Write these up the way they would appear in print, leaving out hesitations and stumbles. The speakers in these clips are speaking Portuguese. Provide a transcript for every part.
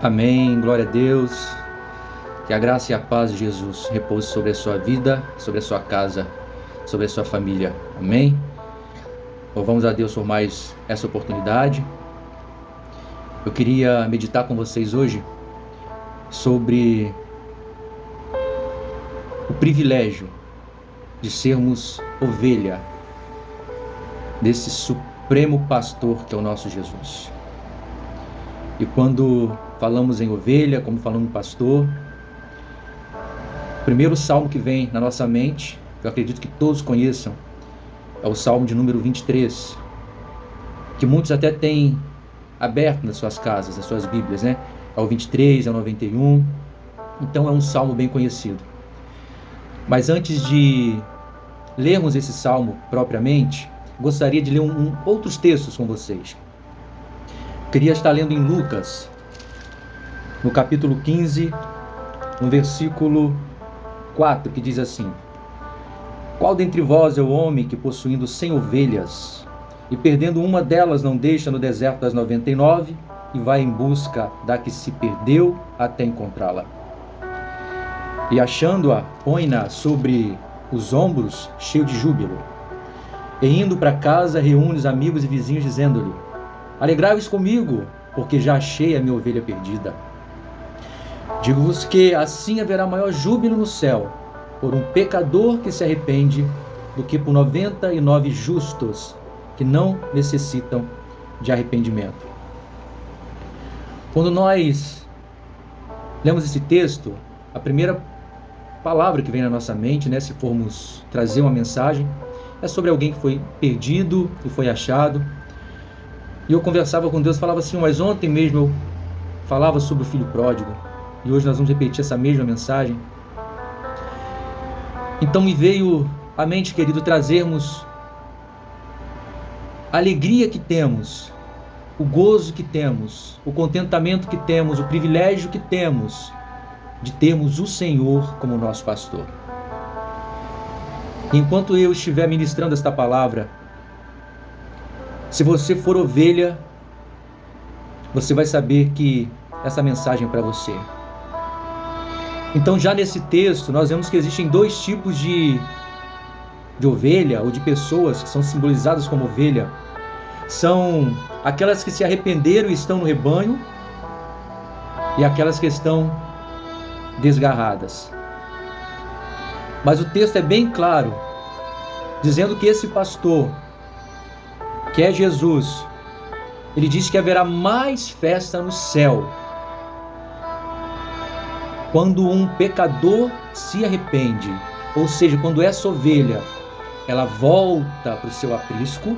Amém, glória a Deus. Que a graça e a paz de Jesus repouse sobre a sua vida, sobre a sua casa, sobre a sua família. Amém. Louvamos a Deus por mais essa oportunidade. Eu queria meditar com vocês hoje sobre o privilégio de sermos ovelha desse supremo pastor que é o nosso Jesus. E quando falamos em ovelha, como falamos em pastor, o primeiro salmo que vem na nossa mente, que eu acredito que todos conheçam, é o salmo de número 23, que muitos até têm aberto nas suas casas, nas suas bíblias, né? É o 23, é o 91, então é um salmo bem conhecido. Mas antes de lermos esse salmo propriamente, gostaria de ler outros textos com vocês. Queria estar lendo em Lucas, no capítulo 15, no versículo 4, que diz assim: Qual dentre vós é o homem que, possuindo 100 ovelhas, e perdendo uma delas, não deixa no deserto das 99, e vai em busca da que se perdeu até encontrá-la? E achando-a, põe-na sobre os ombros, cheio de júbilo. E indo para casa, reúne os amigos e vizinhos, dizendo-lhe: Alegrai-vos comigo, porque já achei a minha ovelha perdida. Digo-vos que assim haverá maior júbilo no céu por um pecador que se arrepende do que por 99 justos que não necessitam de arrependimento. Quando nós lemos esse texto, a primeira palavra que vem na nossa mente, né, se formos trazer uma mensagem, é sobre alguém que foi perdido e foi achado. E eu conversava com Deus, falava assim: mas ontem mesmo eu falava sobre o filho pródigo, e hoje nós vamos repetir essa mesma mensagem. Então me veio à mente, querido, trazermos a alegria que temos, o gozo que temos, o contentamento que temos, o privilégio que temos de termos o Senhor como nosso pastor. Enquanto eu estiver ministrando esta palavra, se você for ovelha, você vai saber que essa mensagem é para você. Então, já nesse texto, nós vemos que existem dois tipos de ovelha, ou de pessoas que são simbolizadas como ovelha. São aquelas que se arrependeram e estão no rebanho, e aquelas que estão desgarradas. Mas o texto é bem claro, dizendo que esse pastor, que é Jesus, ele diz que haverá mais festa no céu quando um pecador se arrepende, ou seja, quando essa ovelha ela volta para o seu aprisco,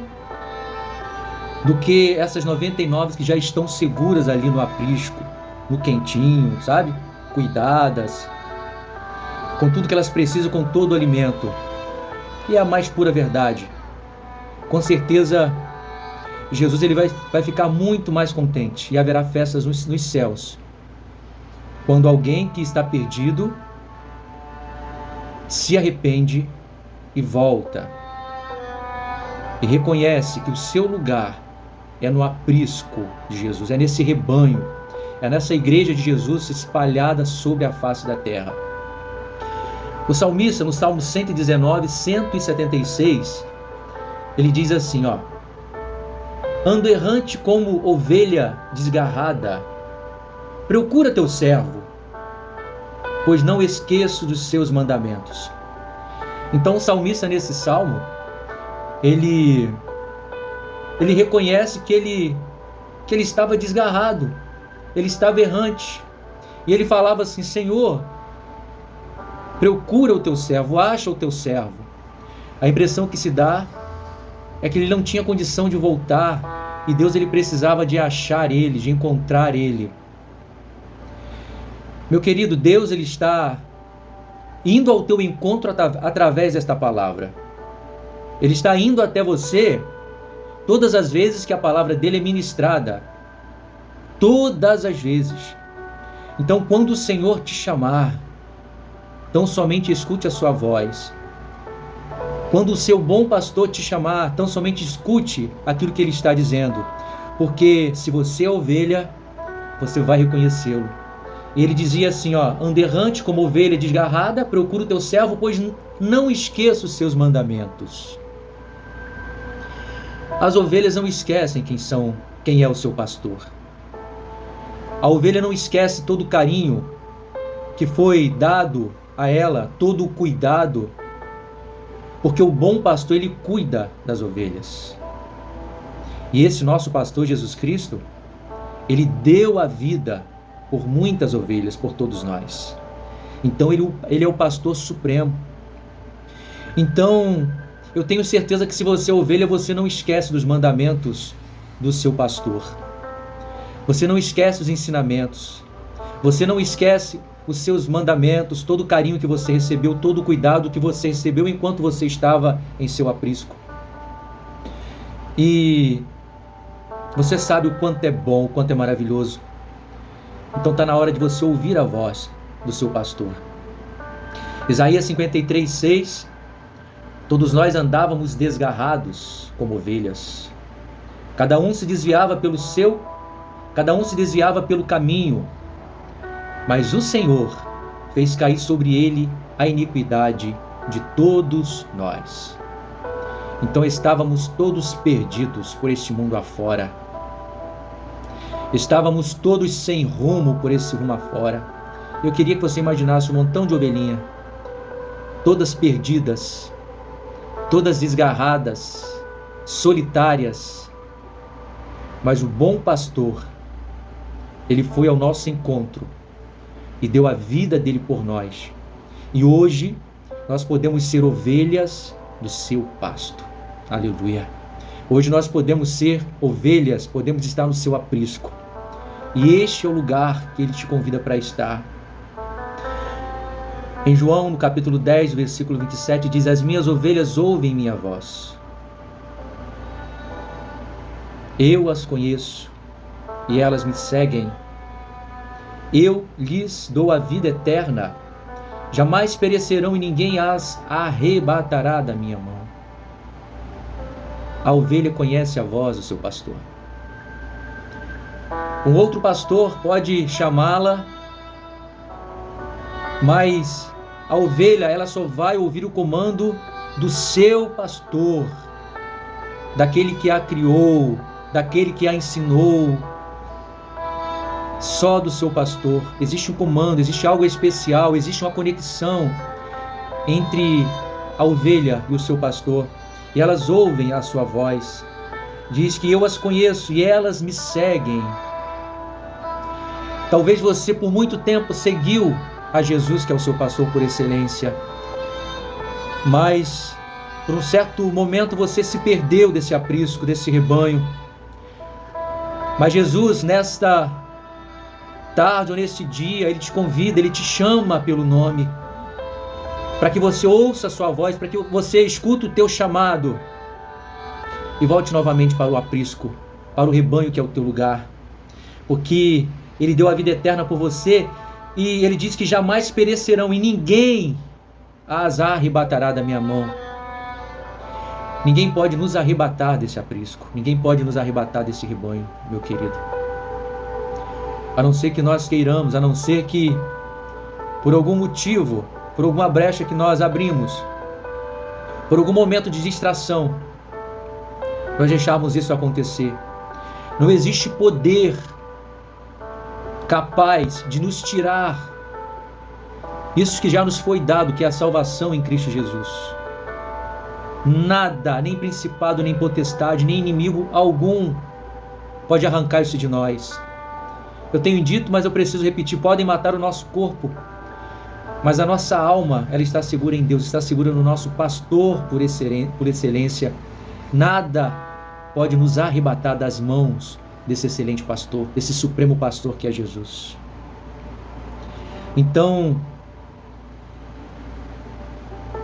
do que essas 99 que já estão seguras ali no aprisco, no quentinho, sabe? Cuidadas, com tudo que elas precisam, com todo o alimento. E é a mais pura verdade. Com certeza, Jesus ele vai ficar muito mais contente, e haverá festas nos céus, quando alguém que está perdido se arrepende e volta, e reconhece que o seu lugar é no aprisco de Jesus, é nesse rebanho, é nessa igreja de Jesus espalhada sobre a face da terra. O salmista, no Salmo 119, 176, ele diz assim, Ando errante como ovelha desgarrada, procura teu servo, pois não esqueço dos seus mandamentos. Então o salmista nesse salmo, ele reconhece que ele estava desgarrado, ele estava errante, e ele falava assim: Senhor, procura o teu servo, acha o teu servo. A impressão que se dá é que ele não tinha condição de voltar, e Deus ele precisava de achar ele, de encontrar ele. Meu querido, Deus ele está indo ao teu encontro através desta palavra. Ele está indo até você todas as vezes que a palavra dele é ministrada. Todas as vezes. Então, quando o Senhor te chamar, tão somente escute a sua voz. Quando o seu bom pastor te chamar, tão somente escute aquilo que ele está dizendo. Porque se você é ovelha, você vai reconhecê-lo. Ele dizia assim, anda errante como ovelha desgarrada, procura o teu servo, pois não esqueça os seus mandamentos. As ovelhas não esquecem quem é o seu pastor. A ovelha não esquece todo o carinho que foi dado a ela, todo o cuidado, porque o bom pastor, ele cuida das ovelhas. E esse nosso pastor Jesus Cristo, ele deu a vida por muitas ovelhas, por todos nós. Então ele é o pastor supremo. Então eu tenho certeza que se você é ovelha, você não esquece dos mandamentos do seu pastor. Você não esquece os ensinamentos. Você não esquece os seus mandamentos, todo o carinho que você recebeu, todo o cuidado que você recebeu enquanto você estava em seu aprisco. E você sabe o quanto é bom, o quanto é maravilhoso. Então está na hora de você ouvir a voz do seu pastor. Isaías 53:6. Todos nós andávamos desgarrados como ovelhas. Cada um se desviava pelo caminho. Mas o Senhor fez cair sobre ele a iniquidade de todos nós. Então estávamos todos perdidos por este mundo afora. Estávamos todos sem rumo por esse rumo afora. Eu queria que você imaginasse um montão de ovelhinha, todas perdidas, todas desgarradas, solitárias. Mas o bom pastor, ele foi ao nosso encontro e deu a vida dele por nós. E hoje nós podemos ser ovelhas do seu pasto. Aleluia. Hoje nós podemos ser ovelhas, podemos estar no seu aprisco. E este é o lugar que ele te convida para estar. Em João, no capítulo 10, versículo 27, diz: as minhas ovelhas ouvem minha voz. Eu as conheço e elas me seguem. Eu lhes dou a vida eterna. Jamais perecerão e ninguém as arrebatará da minha mão. A ovelha conhece a voz do seu pastor. Um outro pastor pode chamá-la, mas a ovelha, ela só vai ouvir o comando do seu pastor, daquele que a criou, daquele que a ensinou. Só do seu pastor. Existe um comando, existe algo especial, existe uma conexão entre a ovelha e o seu pastor. E elas ouvem a sua voz. Diz que eu as conheço e elas me seguem. Talvez você por muito tempo seguiu a Jesus, que é o seu pastor por excelência. Mas por um certo momento você se perdeu desse aprisco, desse rebanho. Mas Jesus, nesta tarde ou neste dia, ele te convida, ele te chama pelo nome, para que você ouça a sua voz, para que você escute o teu chamado e volte novamente para o aprisco, para o rebanho que é o teu lugar, porque ele deu a vida eterna por você e ele diz que jamais perecerão e ninguém as arrebatará da minha mão. Ninguém pode nos arrebatar desse aprisco, ninguém pode nos arrebatar desse rebanho, meu querido. A não ser que nós queiramos, a não ser que por algum motivo, por alguma brecha que nós abrimos, por algum momento de distração, nós deixarmos isso acontecer. Não existe poder capaz de nos tirar isso que já nos foi dado, que é a salvação em Cristo Jesus. Nada, nem principado, nem potestade, nem inimigo algum pode arrancar isso de nós. Eu tenho dito, mas eu preciso repetir: podem matar o nosso corpo, mas a nossa alma, ela está segura em Deus, está segura no nosso pastor por excelência. Nada pode nos arrebatar das mãos desse excelente pastor, desse supremo pastor que é Jesus. Então,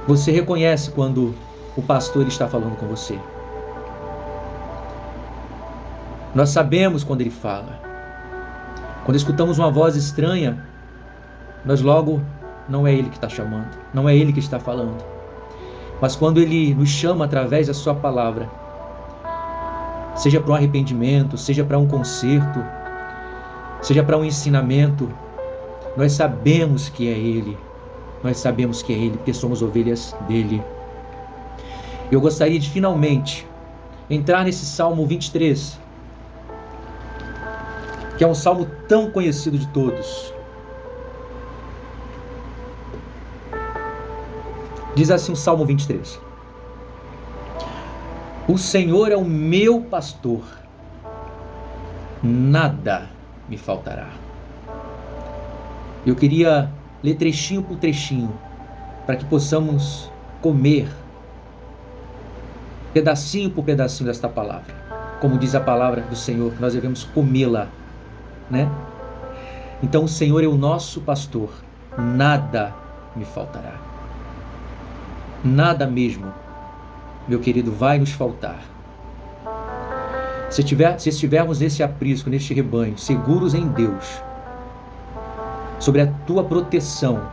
você reconhece quando o pastor está falando com você. Nós sabemos quando ele fala. Quando escutamos uma voz estranha, nós logo, não é ele que está chamando, não é ele que está falando. Mas quando ele nos chama através da sua palavra, seja para um arrependimento, seja para um conserto, seja para um ensinamento. Nós sabemos que é Ele. Nós sabemos que é Ele, porque somos ovelhas dEle. Eu gostaria de finalmente entrar nesse Salmo 23, que é um salmo tão conhecido de todos. Diz assim o Salmo 23. O Senhor é o meu pastor, nada me faltará. Eu queria ler trechinho por trechinho, para que possamos comer pedacinho por pedacinho desta palavra. Como diz a palavra do Senhor, que nós devemos comê-la, né? Então o Senhor é o nosso pastor, nada me faltará. Nada mesmo, meu querido, vai nos faltar. Se estivermos nesse aprisco, neste rebanho, seguros em Deus, sobre a tua proteção,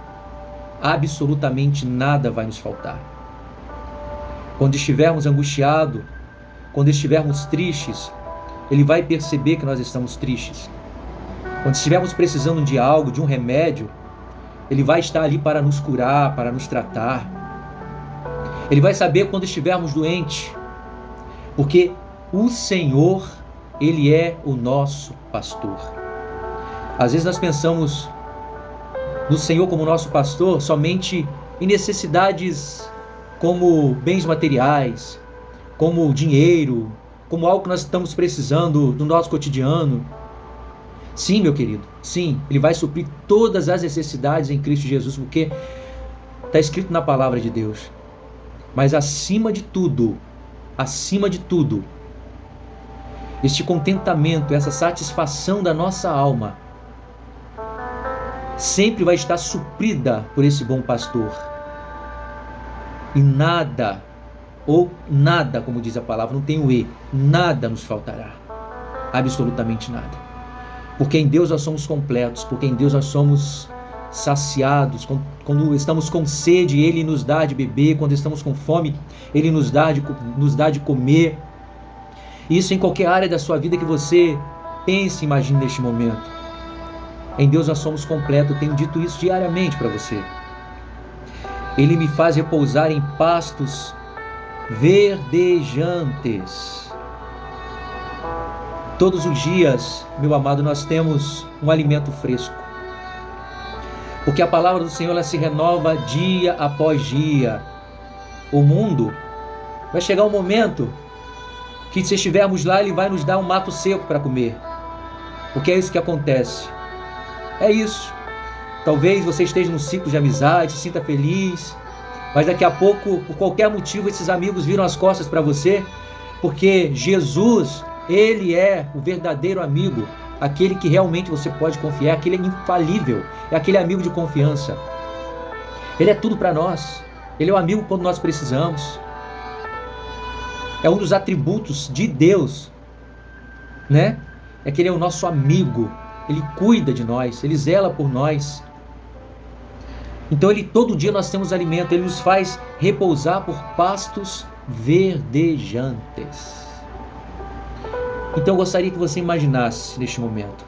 absolutamente nada vai nos faltar. Quando estivermos angustiados, quando estivermos tristes, Ele vai perceber que nós estamos tristes. Quando estivermos precisando de algo, de um remédio, Ele vai estar ali para nos curar, para nos tratar. Ele vai saber quando estivermos doentes, porque o Senhor, Ele é o nosso pastor. Às vezes nós pensamos no Senhor como nosso pastor somente em necessidades como bens materiais, como dinheiro, como algo que nós estamos precisando no nosso cotidiano. Sim, meu querido, sim, Ele vai suprir todas as necessidades em Cristo Jesus, porque está escrito na palavra de Deus. Mas acima de tudo, este contentamento, essa satisfação da nossa alma, sempre vai estar suprida por esse bom pastor. E nada, ou nada, como diz a palavra, não tem o E, nada nos faltará. Absolutamente nada. Porque em Deus nós somos completos, porque em Deus nós somos saciados. Quando estamos com sede, Ele nos dá de beber. Quando estamos com fome, Ele nos dá de comer. Isso em qualquer área da sua vida que você pense e imagine neste momento. Em Deus nós somos completos. Eu tenho dito isso diariamente para você. Ele me faz repousar em pastos verdejantes. Todos os dias, meu amado, nós temos um alimento fresco. Porque a palavra do Senhor, ela se renova dia após dia. O mundo vai chegar um momento que, se estivermos lá, Ele vai nos dar um mato seco para comer. Porque é isso que acontece. É isso. Talvez você esteja num ciclo de amizade, se sinta feliz, mas daqui a pouco, por qualquer motivo, esses amigos viram as costas para você, porque Jesus, Ele é o verdadeiro amigo, aquele que realmente você pode confiar, aquele infalível, é aquele amigo de confiança. Ele é tudo para nós. Ele é o amigo quando nós precisamos. É um dos atributos de Deus, né? É que Ele é o nosso amigo. Ele cuida de nós, Ele zela por nós. Então todo dia nós temos alimento. Ele nos faz repousar por pastos verdejantes. Então eu gostaria que você imaginasse neste momento.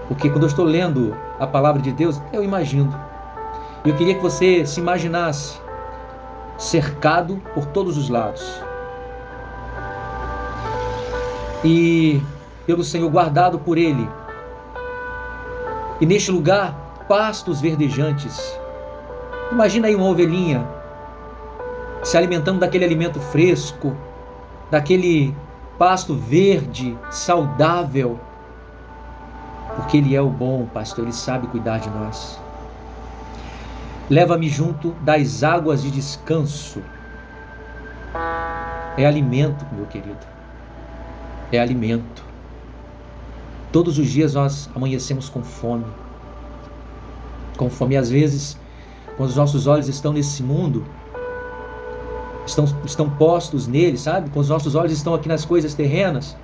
Porque quando eu estou lendo a palavra de Deus, eu imagino. Eu queria que você se imaginasse cercado por todos os lados. E pelo Senhor, guardado por Ele. E neste lugar, pastos verdejantes. Imagina aí uma ovelhinha se alimentando daquele alimento fresco, daquele pasto verde, saudável, porque Ele é o bom pastor, Ele sabe cuidar de nós. Leva-me junto das águas de descanso. É alimento, meu querido, é alimento. Todos os dias nós amanhecemos com fome. Com fome. E às vezes, quando os nossos olhos estão nesse mundo, estão postos nele, sabe? Quando os nossos olhos estão aqui nas coisas terrenas,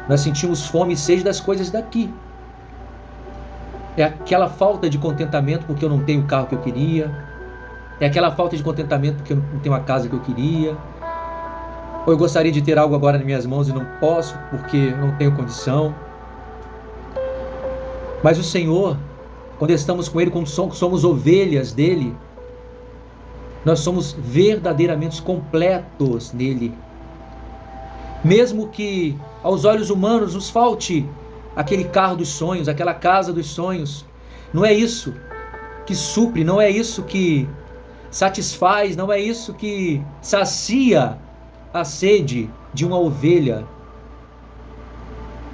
nós sentimos fome e sede das coisas daqui. É aquela falta de contentamento porque eu não tenho o carro que eu queria. É aquela falta de contentamento porque eu não tenho a casa que eu queria. Ou eu gostaria de ter algo agora nas minhas mãos e não posso porque eu não tenho condição. Mas o Senhor, quando estamos com Ele, quando somos ovelhas dEle, nós somos verdadeiramente completos nele. Mesmo que aos olhos humanos nos falte aquele carro dos sonhos, aquela casa dos sonhos, não é isso que supre, não é isso que satisfaz, não é isso que sacia a sede de uma ovelha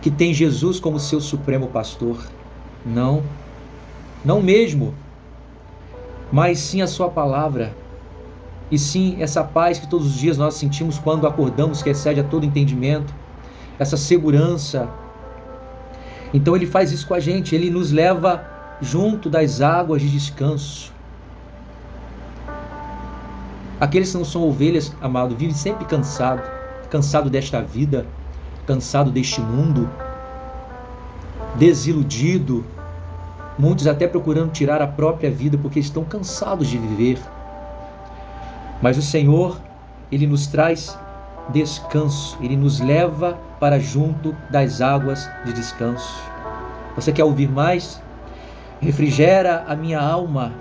que tem Jesus como seu supremo pastor. Não, não mesmo, mas sim a sua palavra. E sim, essa paz que todos os dias nós sentimos quando acordamos, que excede a todo entendimento, essa segurança. Então Ele faz isso com a gente, Ele nos leva junto das águas de descanso. Aqueles que não são ovelhas, amado, vivem sempre cansado desta vida, cansado deste mundo, desiludido, muitos até procurando tirar a própria vida porque estão cansados de viver. Mas o Senhor, Ele nos traz descanso, Ele nos leva para junto das águas de descanso. Você quer ouvir mais? Refrigera a minha alma.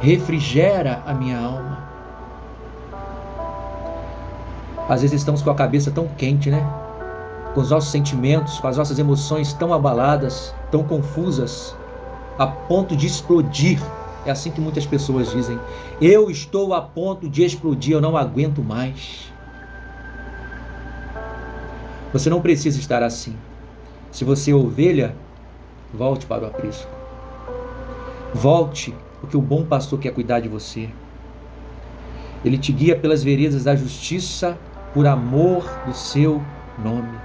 Refrigera a minha alma. Às vezes estamos com a cabeça tão quente, né? Com os nossos sentimentos, com as nossas emoções tão abaladas, tão confusas, a ponto de explodir. É assim que muitas pessoas dizem: eu estou a ponto de explodir, eu não aguento mais. Você não precisa estar assim. Se você é ovelha, volte para o aprisco. Volte, porque o bom pastor quer cuidar de você. Ele te guia pelas veredas da justiça por amor do seu nome.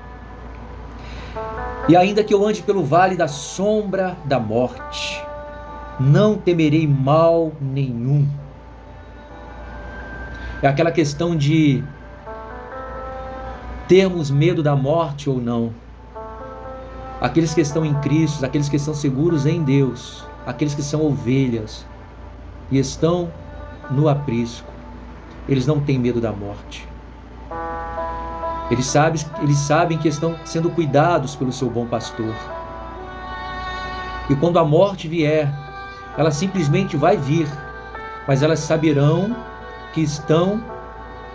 E ainda que eu ande pelo vale da sombra da morte, não temerei mal nenhum. É aquela questão de termos medo da morte ou não. Aqueles que estão em Cristo, aqueles que estão seguros em Deus, aqueles que são ovelhas e estão no aprisco, eles não têm medo da morte. Eles sabem que estão sendo cuidados pelo seu bom pastor. E quando a morte vier, ela simplesmente vai vir, mas elas saberão que estão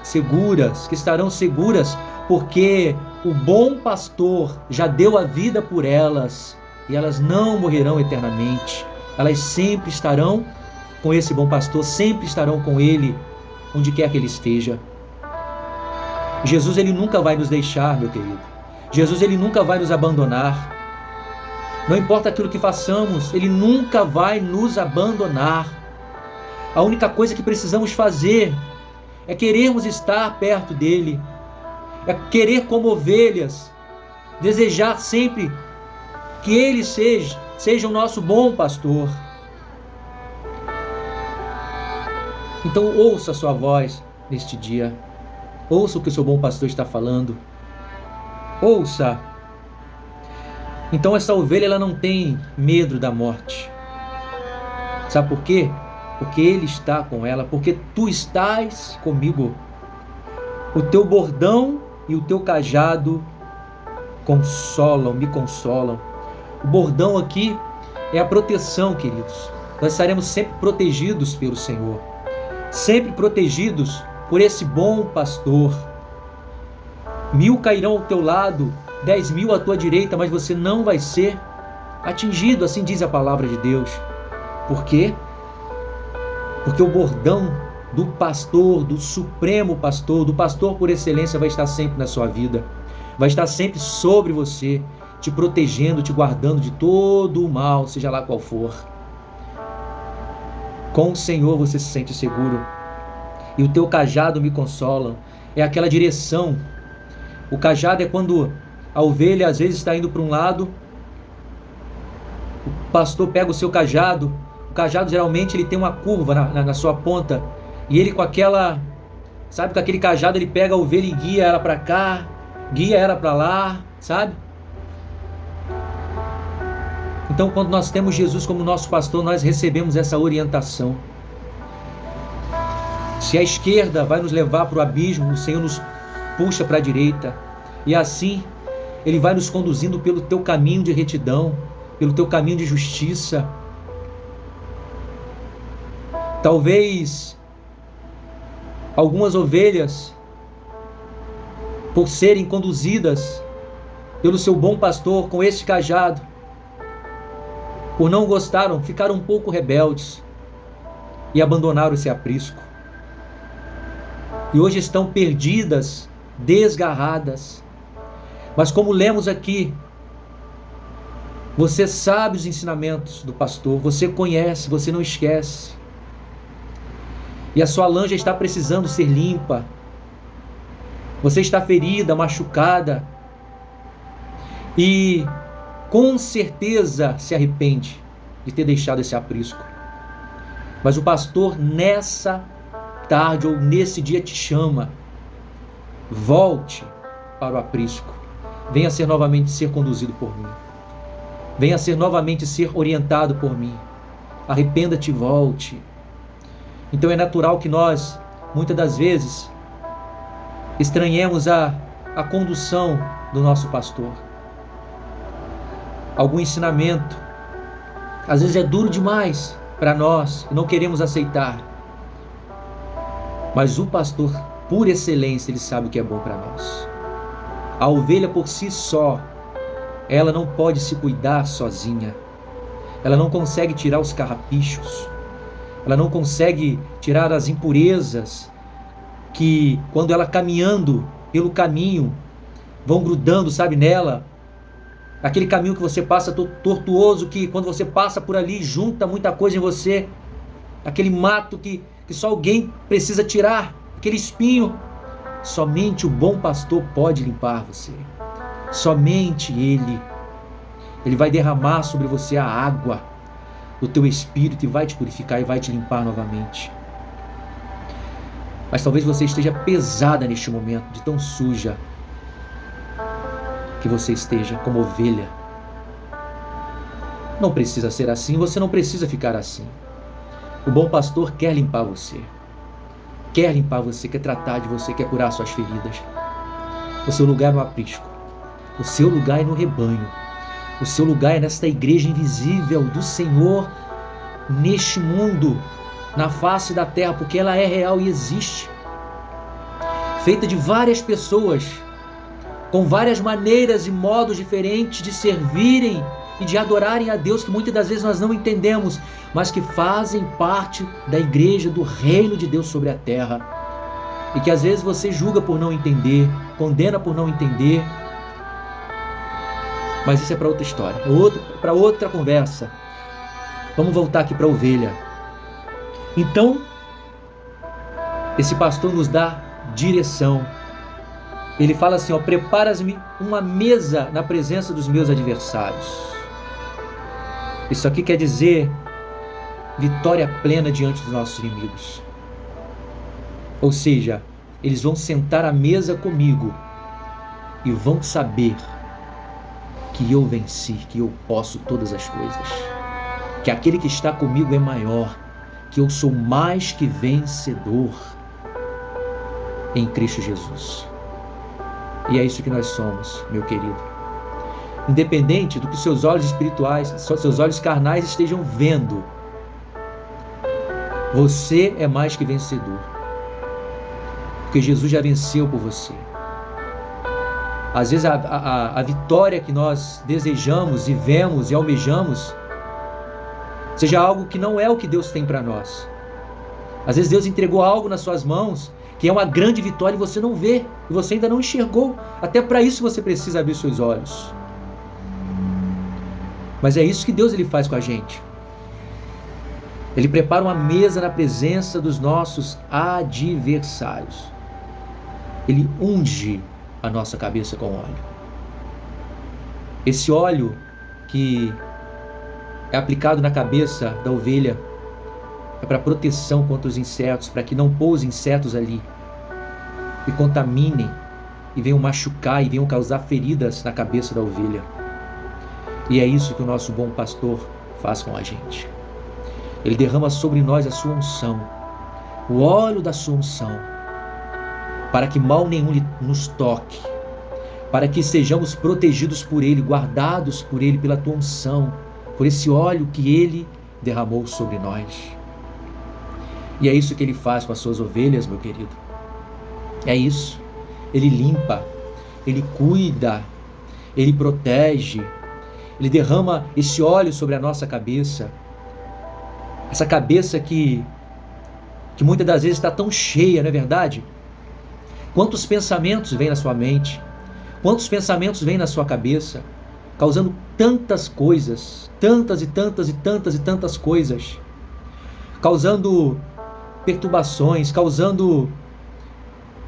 seguras, que estarão seguras, porque o bom pastor já deu a vida por elas, e elas não morrerão eternamente. Elas sempre estarão com esse bom pastor, sempre estarão com ele, onde quer que ele esteja. Jesus, ele nunca vai nos deixar, meu querido. Jesus, ele nunca vai nos abandonar. Não importa aquilo que façamos, ele nunca vai nos abandonar. A única coisa que precisamos fazer é querermos estar perto dele, é querer como ovelhas, desejar sempre que ele seja o nosso bom pastor. Então ouça a sua voz neste dia, ouça o que o seu bom pastor está falando, ouça. Então essa ovelha, ela não tem medo da morte. Sabe por quê? Porque ele está com ela, porque tu estás comigo. O teu bordão e o teu cajado me consolam. O bordão aqui é a proteção, queridos. Nós estaremos sempre protegidos pelo Senhor, sempre protegidos por esse bom pastor. 1000 cairão ao teu lado, 10.000 à tua direita, mas você não vai ser atingido, assim diz a palavra de Deus. Por quê? Porque o bordão do pastor, do supremo pastor, do pastor por excelência, vai estar sempre na sua vida, vai estar sempre sobre você, te protegendo, te guardando de todo o mal, seja lá qual for. Com o Senhor você se sente seguro, e o teu cajado me consola. É aquela direção. O cajado é quando a ovelha às vezes está indo para um lado, o pastor pega o seu cajado. O cajado geralmente ele tem uma curva na sua ponta, e ele com aquela, sabe, com aquele cajado ele pega a ovelha e guia ela para cá, guia ela para lá, sabe? Então quando nós temos Jesus como nosso pastor, nós recebemos essa orientação. Se a esquerda vai nos levar para o abismo, o Senhor nos puxa para a direita. E assim Ele vai nos conduzindo pelo teu caminho de retidão, pelo teu caminho de justiça. Talvez algumas ovelhas, por serem conduzidas pelo seu bom pastor com este cajado, por não gostaram, ficaram um pouco rebeldes e abandonaram esse aprisco. E hoje estão perdidas, desgarradas. Mas como lemos aqui, você sabe os ensinamentos do pastor, você conhece, você não esquece. E a sua lã já está precisando ser limpa. Você está ferida, machucada. E com certeza se arrepende de ter deixado esse aprisco. Mas o pastor nessa tarde ou nesse dia te chama. Volte para o aprisco. Venha ser novamente ser conduzido por mim. Venha ser novamente ser orientado por mim. Arrependa-te e volte. Então é natural que nós, muitas das vezes, estranhemos a condução do nosso pastor. Algum ensinamento, às vezes é duro demais para nós, não queremos aceitar. Mas o pastor, por excelência, ele sabe o que é bom para nós. A ovelha por si só, ela não pode se cuidar sozinha. Ela não consegue tirar os carrapichos. Ela não consegue tirar as impurezas que, quando ela caminhando pelo caminho, vão grudando, sabe, nela. Aquele caminho que você passa tortuoso, que quando você passa por ali, junta muita coisa em você. Aquele mato que só alguém precisa tirar. Aquele espinho. Somente o bom pastor pode limpar você. Somente Ele. Ele vai derramar sobre você a água do teu espírito e vai te purificar e vai te limpar novamente. Mas talvez você esteja pesada neste momento, de tão suja que você esteja, como ovelha. Não precisa ser assim, você não precisa ficar assim. O bom pastor quer limpar você. Quer limpar você, quer tratar de você, quer curar suas feridas. O seu lugar é no aprisco. O seu lugar é no rebanho. O seu lugar é nesta igreja invisível do Senhor, neste mundo, na face da terra, porque ela é real e existe. Feita de várias pessoas, com várias maneiras e modos diferentes de servirem e de adorarem a Deus, que muitas das vezes nós não entendemos, mas que fazem parte da igreja, do reino de Deus sobre a terra. E que às vezes você julga por não entender, condena por não entender. Mas isso é para outra história, para outra conversa. Vamos voltar aqui para a ovelha. Então, esse pastor nos dá direção. Ele fala assim, preparas-me uma mesa na presença dos meus adversários. Isso aqui quer dizer vitória plena diante dos nossos inimigos. Ou seja, eles vão sentar à mesa comigo e vão saber que eu venci, que eu posso todas as coisas, que aquele que está comigo é maior, que eu sou mais que vencedor em Cristo Jesus. E é isso que nós somos, meu querido. Independente do que seus olhos espirituais, seus olhos carnais estejam vendo, você é mais que vencedor, porque Jesus já venceu por você. Às vezes a vitória que nós desejamos e vemos e almejamos seja algo que não é o que Deus tem para nós. Às vezes Deus entregou algo nas suas mãos que é uma grande vitória e você não vê, e você ainda não enxergou. Até para isso você precisa abrir seus olhos. Mas é isso que Deus ele faz com a gente. Ele prepara uma mesa na presença dos nossos adversários. Ele unge a nossa cabeça com óleo. Esse óleo que é aplicado na cabeça da ovelha é para proteção contra os insetos, para que não pousem insetos ali e contaminem e venham machucar e venham causar feridas na cabeça da ovelha. E é isso que o nosso bom pastor faz com a gente. Ele derrama sobre nós a sua unção, o óleo da sua unção, para que mal nenhum nos toque, para que sejamos protegidos por Ele, guardados por Ele, pela Tua unção, por esse óleo que Ele derramou sobre nós. E é isso que Ele faz com as suas ovelhas, meu querido. É isso. Ele limpa, Ele cuida, Ele protege, Ele derrama esse óleo sobre a nossa cabeça. Essa cabeça que muitas das vezes está tão cheia, não é verdade? Quantos pensamentos vêm na sua mente? Quantos pensamentos vêm na sua cabeça? Causando tantas coisas, tantas e tantas e tantas e tantas coisas. Causando perturbações, causando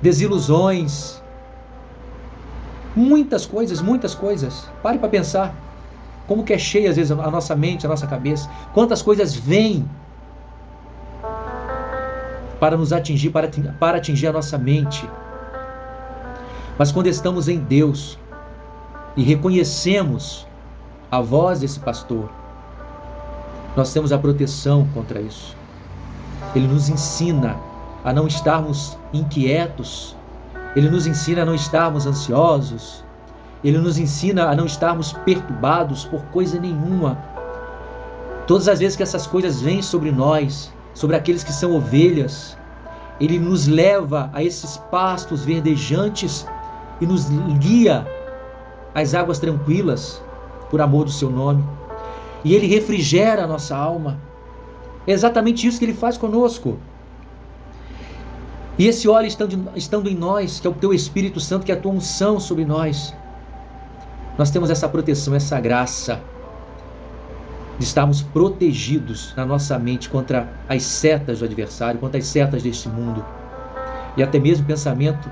desilusões. Muitas coisas, muitas coisas. Pare para pensar. Como que é cheia às vezes a nossa mente, a nossa cabeça. Quantas coisas vêm para nos atingir, para atingir a nossa mente. Mas quando estamos em Deus e reconhecemos a voz desse pastor, nós temos a proteção contra isso. Ele nos ensina a não estarmos inquietos, Ele nos ensina a não estarmos ansiosos, Ele nos ensina a não estarmos perturbados por coisa nenhuma. Todas as vezes que essas coisas vêm sobre nós, sobre aqueles que são ovelhas, Ele nos leva a esses pastos verdejantes e nos guia às águas tranquilas, por amor do seu nome. E Ele refrigera a nossa alma. É exatamente isso que Ele faz conosco. E esse óleo estando em nós, que é o Teu Espírito Santo, que é a Tua unção sobre nós, nós temos essa proteção, essa graça de estarmos protegidos na nossa mente contra as setas do adversário, contra as setas deste mundo, e até mesmo pensamento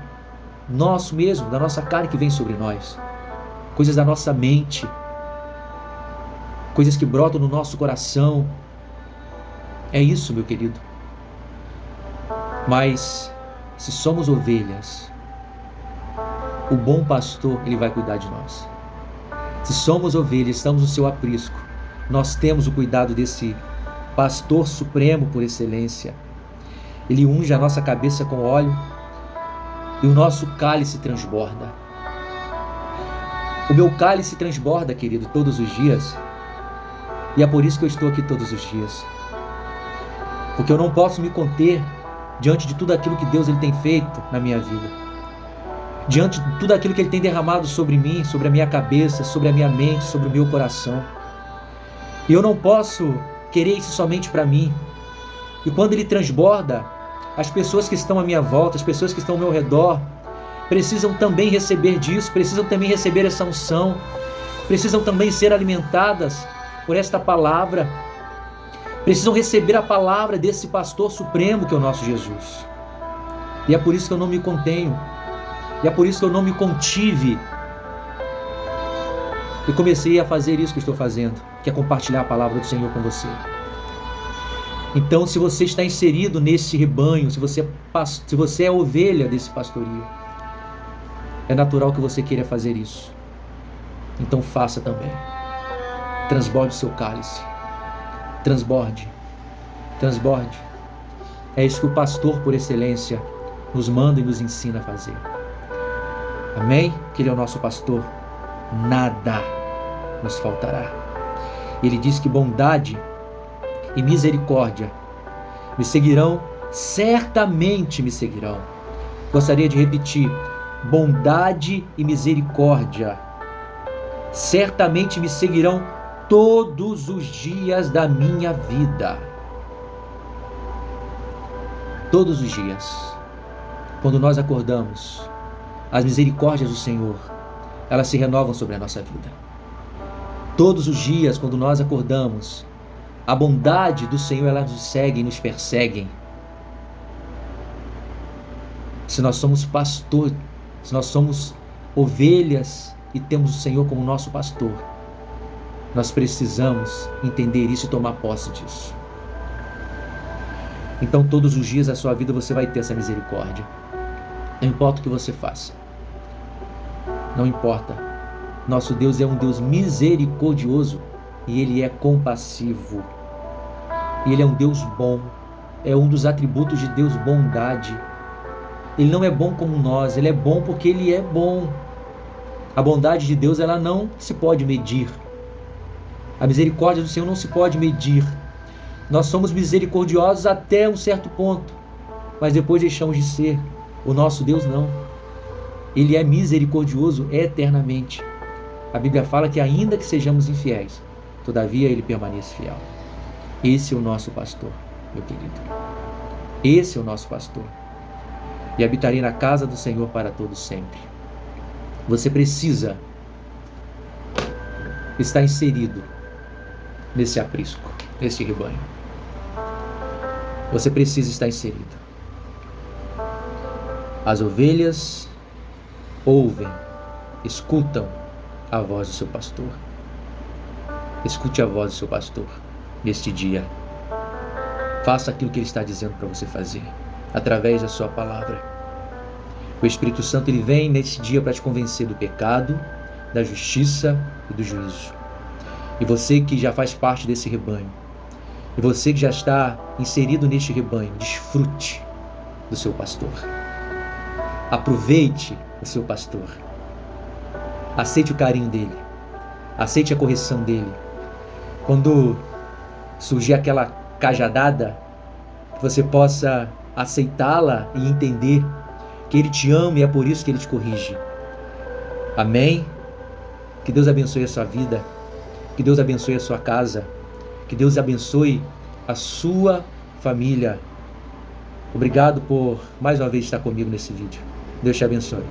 nosso mesmo, da nossa carne que vem sobre nós, coisas da nossa mente, coisas que brotam no nosso coração. É isso, meu querido. Mas se somos ovelhas, o bom pastor, Ele vai cuidar de nós. Se somos ovelhas, estamos no seu aprisco, nós temos o cuidado desse pastor supremo por excelência. Ele unge a nossa cabeça com óleo e o nosso cálice transborda. O meu cálice transborda, querido, todos os dias. E é por isso que eu estou aqui todos os dias. Porque eu não posso me conter diante de tudo aquilo que Deus Ele tem feito na minha vida. Diante de tudo aquilo que Ele tem derramado sobre mim, sobre a minha cabeça, sobre a minha mente, sobre o meu coração. E eu não posso querer isso somente para mim. E quando Ele transborda, as pessoas que estão à minha volta, as pessoas que estão ao meu redor, precisam também receber disso, precisam também receber essa unção, precisam também ser alimentadas por esta palavra, precisam receber a palavra desse pastor supremo que é o nosso Jesus. E é por isso que eu não me contenho, e é por isso que eu não me contive. Eu comecei a fazer isso que estou fazendo, que é compartilhar a palavra do Senhor com você. Então, se você está inserido nesse rebanho, se você é ovelha desse pastorio, é natural que você queira fazer isso. Então faça também. Transborde o seu cálice. Transborde. Transborde. É isso que o pastor por excelência nos manda e nos ensina a fazer. Amém? Que Ele é o nosso pastor. Nada nos faltará. Ele diz que bondade e misericórdia me seguirão, certamente me seguirão. Gostaria de repetir: bondade e misericórdia certamente me seguirão todos os dias da minha vida. Todos os dias. Quando nós acordamos, as misericórdias do Senhor, elas se renovam sobre a nossa vida. Todos os dias, quando nós acordamos, a bondade do Senhor, ela nos segue e nos persegue. Se nós somos pastor, se nós somos ovelhas e temos o Senhor como nosso pastor, nós precisamos entender isso e tomar posse disso. Então todos os dias da sua vida você vai ter essa misericórdia. Não importa o que você faça. Não importa. Nosso Deus é um Deus misericordioso e Ele é compassivo. E Ele é um Deus bom. É um dos atributos de Deus, bondade. Ele não é bom como nós, Ele é bom porque Ele é bom. A bondade de Deus, ela não se pode medir. A misericórdia do Senhor não se pode medir. Nós somos misericordiosos até um certo ponto, mas depois deixamos de ser. O nosso Deus não. Ele é misericordioso eternamente. A Bíblia fala que ainda que sejamos infiéis, todavia Ele permanece fiel. Esse é o nosso pastor, meu querido. Esse é o nosso pastor. E habitarei na casa do Senhor para todos sempre. Você precisa estar inserido nesse aprisco, nesse rebanho. Você precisa estar inserido. As ovelhas ouvem, escutam a voz do seu pastor. Escute a voz do seu pastor neste dia. Faça aquilo que Ele está dizendo para você fazer, através da sua palavra. O Espírito Santo, ele vem nesse dia para te convencer do pecado, da justiça e do juízo. E você que já faz parte desse rebanho, e você que já está inserido neste rebanho, desfrute do seu pastor. Aproveite o seu pastor. Aceite o carinho dele. Aceite a correção dele. Quando surgir aquela cajadada, que você possa aceitá-la e entender que Ele te ama e é por isso que Ele te corrige. Amém? Que Deus abençoe a sua vida. Que Deus abençoe a sua casa. Que Deus abençoe a sua família. Obrigado por mais uma vez estar comigo nesse vídeo. Deus te abençoe.